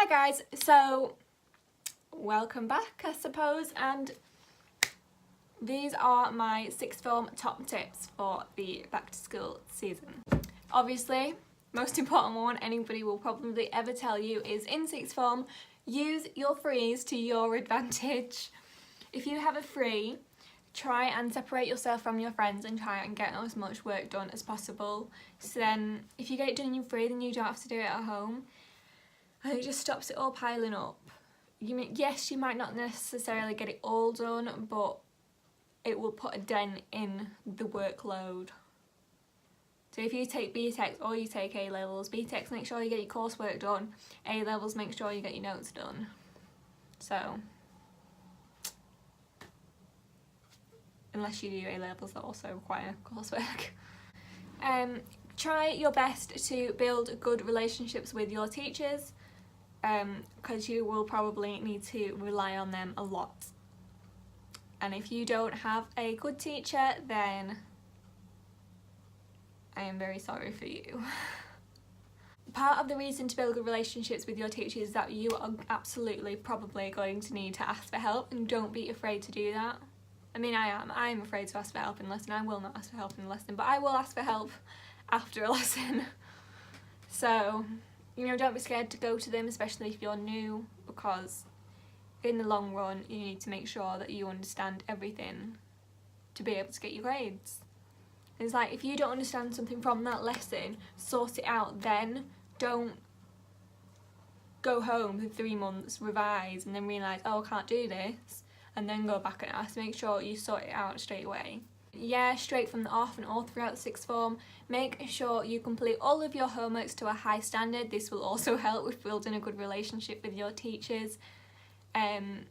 Hi guys, so welcome back I suppose, and these are my sixth form top tips for the back to school season. Obviously, most important one anybody will probably ever tell you is in sixth form, use your frees to your advantage. If you have a free, try and separate yourself from your friends and try and get as much work done as possible. So then if you get it done in your free, then you don't have to do it at home. And it just stops it all piling up. Yes, you might not necessarily get it all done, but it will put a dent in the workload. So if you take BTEC or you take A-levels, BTEC make sure you get your coursework done, A-levels make sure you get your notes done. So, unless you do A-levels that also require coursework. Try your best to build good relationships with your teachers, because you will probably need to rely on them a lot. And if you don't have a good teacher, then I am very sorry for you. Part of the reason to build good relationships with your teachers is that you are absolutely probably going to need to ask for help, and don't be afraid to do that. I mean, I'm afraid to ask for help in a lesson. I will not ask for help in a lesson, but I will ask for help after a lesson. So, you know, don't be scared to go to them, especially if you're new, because in the long run you need to make sure that you understand everything to be able to get your grades. It's like, if you don't understand something from that lesson, sort it out then. Don't go home for 3 months, revise, and then realise, oh, I can't do this, and then go back and ask. Make sure you sort it out straight away. Yeah, straight from the off and all throughout the sixth form, make sure you complete all of your homeworks to a high standard. This will also help with building a good relationship with your teachers. And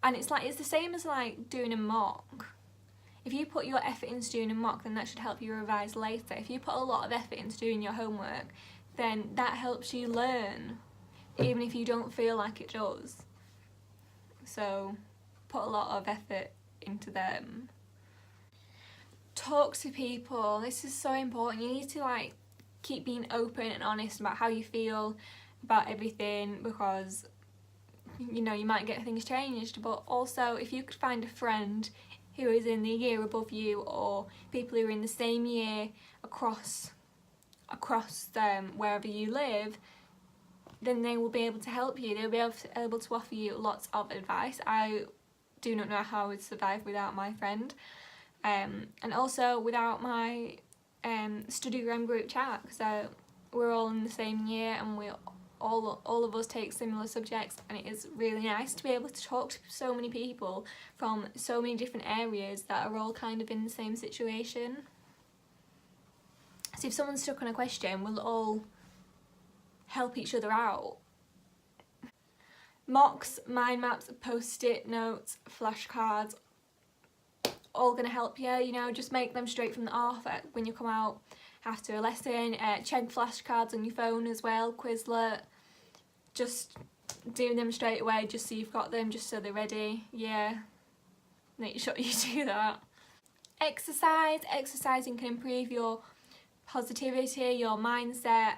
it's the same as like doing a mock. If you put your effort into doing a mock, then that should help you revise later. If you put a lot of effort into doing your homework, then that helps you learn, even if you don't feel like it does. So put a lot of effort into them. Talk to people. This is so important. You need to like keep being open and honest about how you feel about everything, because you know you might get things changed. But also, if you could find a friend who is in the year above you, or people who are in the same year across wherever you live, then they will be able to help you. They'll be able to offer you lots of advice. I do not know how I would survive without my friend. And also without my Studygram group chat, because we're all in the same year and we all of us take similar subjects, and it is really nice to be able to talk to so many people from so many different areas that are all kind of in the same situation. So if someone's stuck on a question, we'll all help each other out. Mocks, mind maps, post-it notes, flashcards, all going to help you. You know, just make them straight from the off when you come out after a lesson. Check flashcards on your phone as well, Quizlet. Just do them straight away, just so you've got them, just so they're ready. Yeah, make sure you do that. Exercise. Exercising can improve your positivity, your mindset.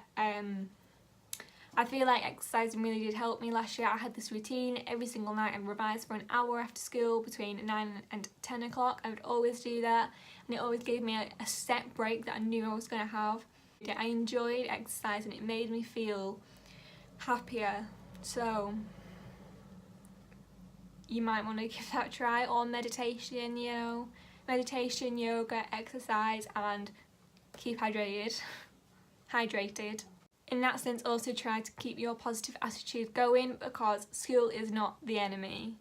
I feel like exercising really did help me last year. I had this routine every single night. I'd revise for an hour after school between 9 and 10 o'clock. I would always do that, and it always gave me a set break that I knew I was going to have. I enjoyed exercising. It made me feel happier. So you might want to give that a try. Or meditation, you know. Meditation, yoga, exercise, and keep hydrated. In that sense, also try to keep your positive attitude going, because school is not the enemy.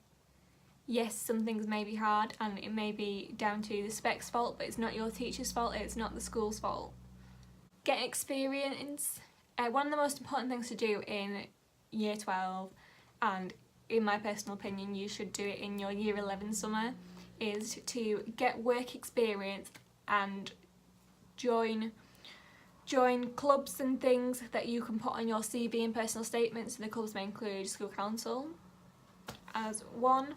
Yes, some things may be hard and it may be down to the spec's fault, but it's not your teacher's fault, it's not the school's fault. Get experience. One of the most important things to do in year 12, and in my personal opinion you should do it in your year 11 summer, is to get work experience and join clubs and things that you can put on your CV and personal statements. So the clubs may include school council as one.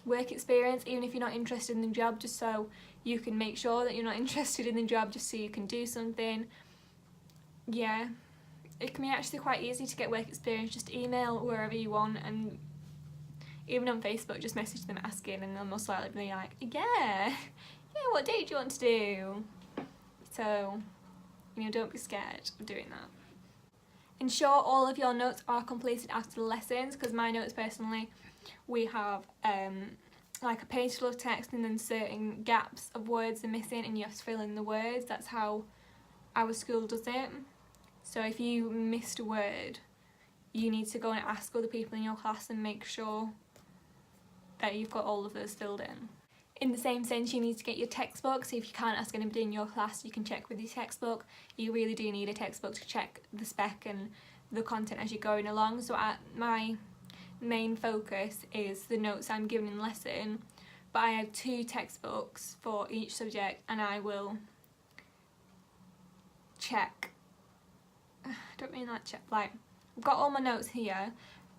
Work experience, even if you're not interested in the job, just so you can make sure that you're not interested in the job, just so you can do something. Yeah, it can be actually quite easy to get work experience. Just email wherever you want, and even on Facebook, just message them asking, and they'll most likely be like, yeah, what date do you want to do? So, you know, don't be scared of doing that. Ensure all of your notes are completed after the lessons, because my notes personally, we have like a page full of text and then certain gaps of words are missing and you have to fill in the words. That's how our school does it. So if you missed a word, you need to go and ask other people in your class and make sure that you've got all of those filled in. In the same sense, you need to get your textbook, so if you can't ask anybody in your class, you can check with your textbook. You really do need a textbook to check the spec and the content as you're going along. So my main focus is the notes I'm given in lesson, but I have 2 textbooks for each subject, and I will check, I don't mean like check, like I've got all my notes here,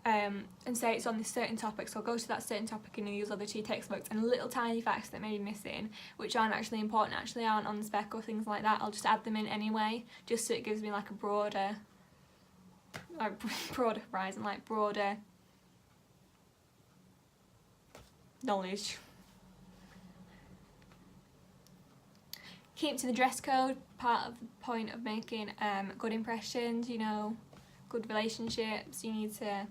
and say it's on this certain topic, so I'll go to that certain topic and use other 2 textbooks, and little tiny facts that may be missing, which aren't actually important, actually aren't on the spec or things like that, I'll just add them in anyway, just so it gives me like a broader horizon, like broader knowledge. Keep to the dress code, part of the point of making good impressions, you know, good relationships, you need to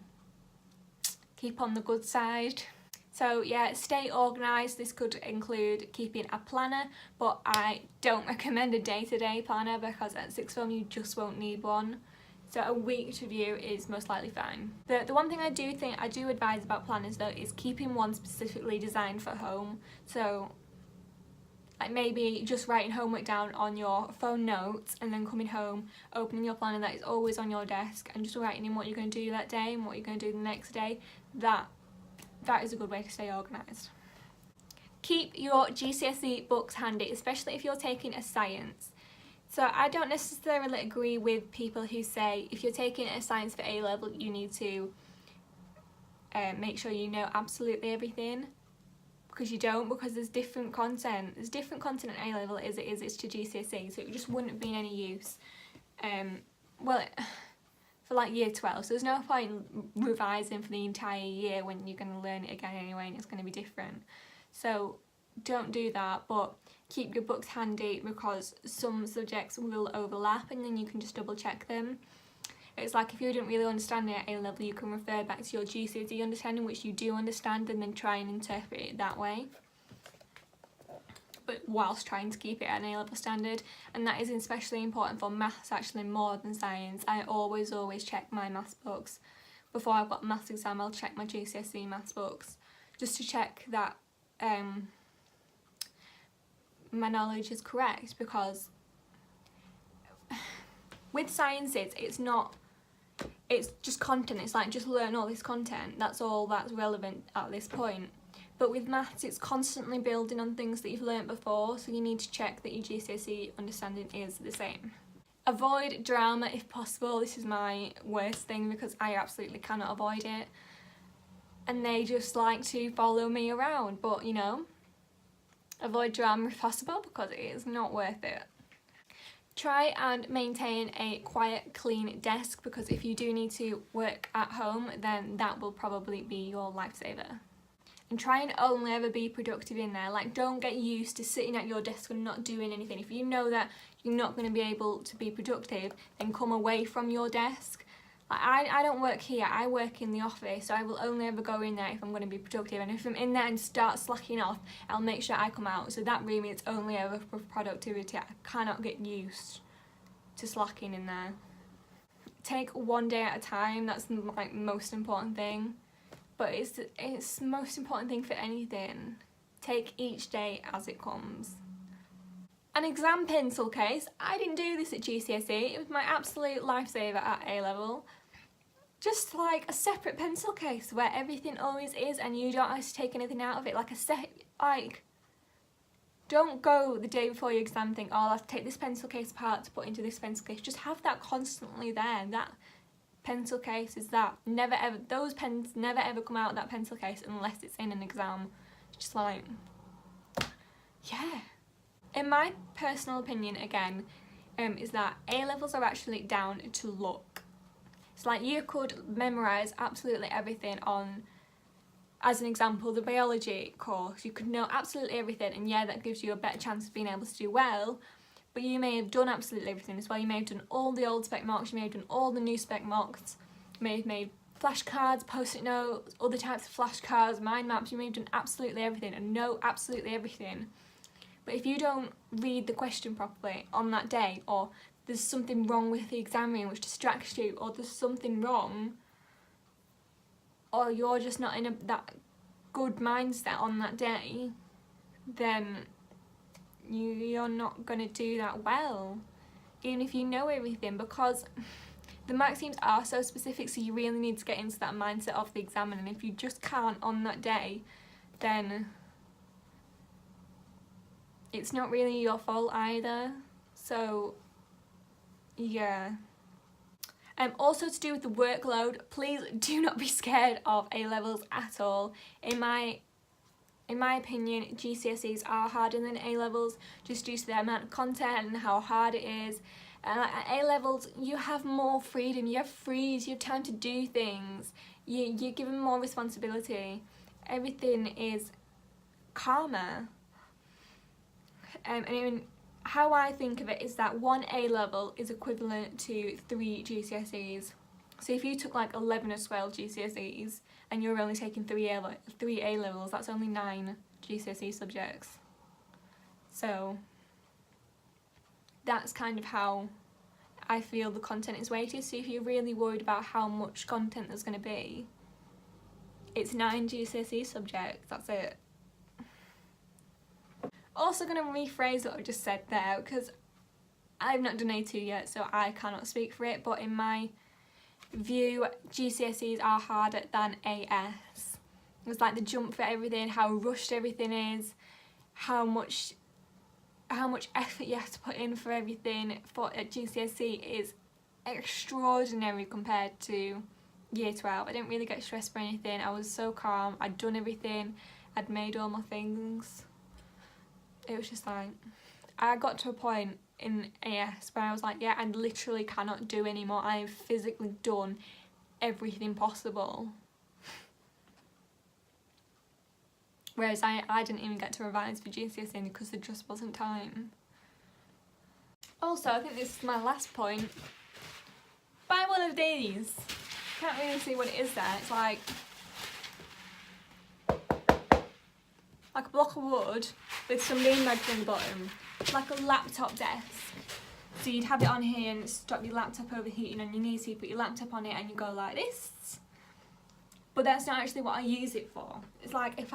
keep on the good side. So yeah, stay organised. This could include keeping a planner, but I don't recommend a day-to-day planner because at sixth form you just won't need one. So a week review is most likely fine. The one thing I do advise about planners though is keeping one specifically designed for home. So like maybe just writing homework down on your phone notes and then coming home, opening your planner that is always on your desk and just writing in what you're going to do that day and what you're going to do the next day. That is a good way to stay organised. Keep your GCSE books handy, especially if you're taking a science. So I don't necessarily agree with people who say if you're taking a science for A level you need to make sure you know absolutely everything, because you don't, because there's different content. There's different content at A level as it is to GCSE, so it just wouldn't be any use. For like year 12, so there's no point revising for the entire year when you're going to learn it again anyway and it's going to be different. So don't do that, but keep your books handy because some subjects will overlap and then you can just double check them. It's like if you didn't really understand it at A level, you can refer back to your GCSE understanding, which you do understand, and then try and interpret it that way, but whilst trying to keep it at an A level standard. And that is especially important for maths, actually, more than science. I always check my maths books. Before I've got a maths exam, I'll check my GCSE maths books just to check that my knowledge is correct, because with sciences it's just content. It's like just learn all this content, that's all that's relevant at this point. But with maths it's constantly building on things that you've learnt before, so you need to check that your GCSE understanding is the same. Avoid drama if possible. This is my worst thing because I absolutely cannot avoid it, and they just like to follow me around, but you know, avoid drama if possible because it is not worth it. Try and maintain a quiet, clean desk, because if you do need to work at home, then that will probably be your lifesaver. And try and only ever be productive in there. Like, don't get used to sitting at your desk and not doing anything. If you know that you're not going to be able to be productive, then come away from your desk. Like, I don't work here, I work in the office, so I will only ever go in there if I'm going to be productive, and if I'm in there and start slacking off, I'll make sure I come out. So that really is only ever for productivity. I cannot get used to slacking in there. Take one day at a time, that's like most important thing, but it's most important thing for anything. Take each day as it comes. An exam pencil case. I didn't do this at GCSE, it was my absolute lifesaver at A level. Just like a separate pencil case where everything always is and you don't have to take anything out of it. Don't go the day before your exam think, oh, I'll have to take this pencil case apart to put into this pencil case. Just have that constantly there. That pencil case is that. Never ever, those pens never ever come out of that pencil case unless it's in an exam. Just like, yeah. In my personal opinion, again, is that A-levels are actually down to luck. It's like you could memorise absolutely everything on, as an example, the biology course. You could know absolutely everything, and yeah, that gives you a better chance of being able to do well, but you may have done absolutely everything as well. You may have done all the old spec mocks, you may have done all the new spec mocks, you may have made flashcards, post-it notes, other types of flashcards, mind maps. You may have done absolutely everything and know absolutely everything. But if you don't read the question properly on that day, or there's something wrong with the exam room which distracts you, or there's something wrong, or you're just not in that good mindset on that day, then you're not going to do that well, even if you know everything, because the maxims are so specific, so you really need to get into that mindset of the examiner, and if you just can't on that day, then it's not really your fault either. So yeah. Also to do with the workload, please do not be scared of A-levels at all. In my opinion, GCSEs are harder than A-levels just due to the amount of content and how hard it is. And at A-levels, you have more freedom, you have freeze, you have time to do things, you're given more responsibility. Everything is calmer. I mean, how I think of it is that one A-level is equivalent to 3 GCSEs. So if you took like 11 or 12 GCSEs and you're only taking 3 A-levels, that's only 9 GCSE subjects. So that's kind of how I feel the content is weighted. So if you're really worried about how much content there's going to be, it's 9 GCSE subjects, that's it. Also going to rephrase what I just said there, because I've not done A2 yet, so I cannot speak for it, but in my view, GCSEs are harder than AS. It's like the jump for everything, how rushed everything is, how much effort you have to put in for everything for a GCSE is extraordinary compared to year 12. I didn't really get stressed for anything. I was so calm. I'd done everything. I'd made all my things. It was just like, I got to a point in AS where I was like, yeah, I literally cannot do anymore. I've physically done everything possible. Whereas I didn't even get to revise for GCSE because there just wasn't time. Also, I think this is my last point. Buy one of these. Can't really see what it is there. It's like a block of wood with some bean bags on the bottom. Like a laptop desk. So you'd have it on here and stop your laptop overheating on your knees, so you put your laptop on it and you go like this. But that's not actually what I use it for. It's like if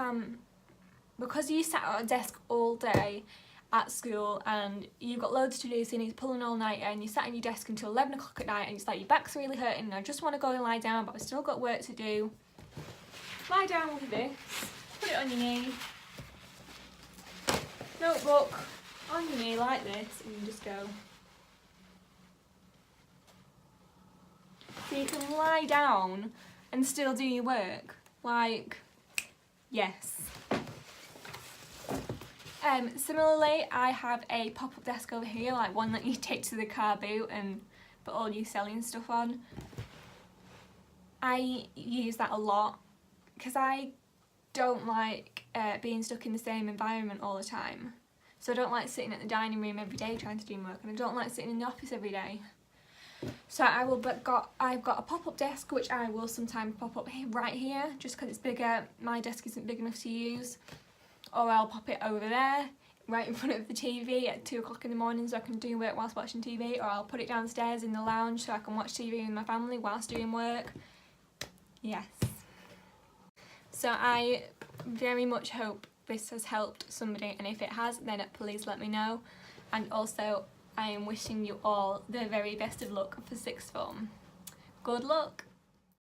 because you sat at a desk all day at school and you've got loads to do, so you need to pull an all-nighter, and you sat at your desk until 11 o'clock at night and it's like your back's really hurting and I just want to go and lie down, but I've still got work to do. Lie down with this, put it on your knee, notebook on your knee like this, and you just go. So you can lie down and still do your work. Like, yes. Similarly, I have a pop-up desk over here, like one that you take to the car boot and put all your selling stuff on. I use that a lot because I don't like being stuck in the same environment all the time. So I don't like sitting at the dining room every day trying to do work, and I don't like sitting in the office every day. So I've got a pop-up desk which I will sometimes pop up right here just because it's bigger. My desk isn't big enough to use. Or I'll pop it over there, right in front of the TV at 2 o'clock in the morning so I can do work whilst watching TV, or I'll put it downstairs in the lounge so I can watch TV with my family whilst doing work. Yes. So I very much hope this has helped somebody, and if it has, then please let me know. And also, I am wishing you all the very best of luck for sixth form. Good luck!